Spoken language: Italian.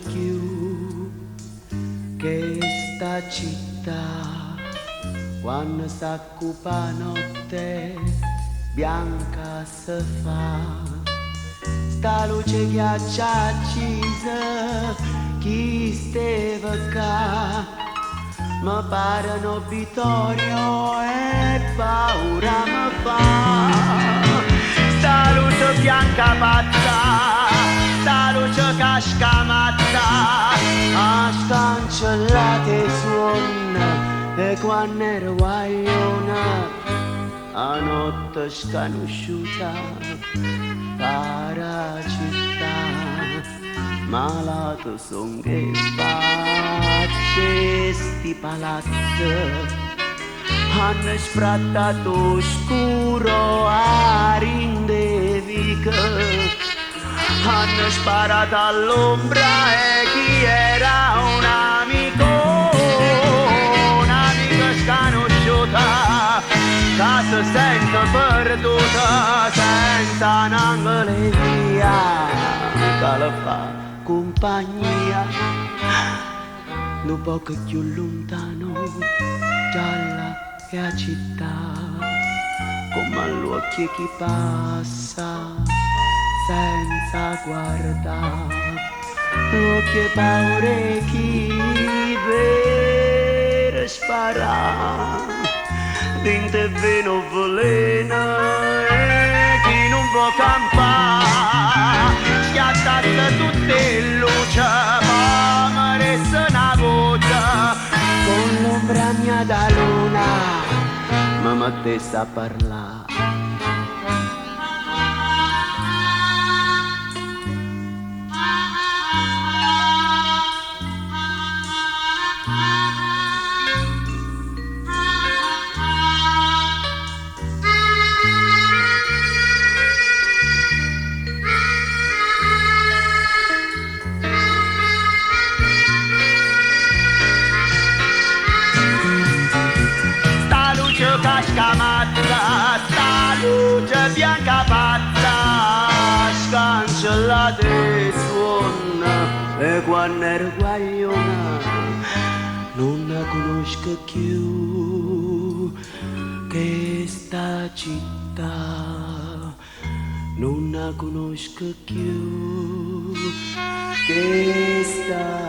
più che sta città quando s'accupa notte bianca si fa. Sta luce ghiaccia accesa chi steve qua mi pare un obitorio e paura mi fa. Sta luce bianca pazza, sta luce casca matta, a scancellate suona e quando ero guagliona a notte sconosciuta para città malato son che facce sti palazzi hanno sfrattato scuro a rindevica, hanno sparato all'ombra e chi era un amico sconosciuta, che si sente perduta senza un'angolo via, che le fa compagnia, un poco più lontano gialla e a città, come all'occhio chi passa senza guardare, l'occhio e paure chi per sparare, dinte vino veleno e chi non può campare, schiattasse tutte in luce, ma mi resta una voce, con l'ombra mia da luna, mi mettesse a parlare. Cascamazza, sta luce bianca pazza, scancellate suona e quando ero guagliona non la conosco più che sta città, non la conosco più che sta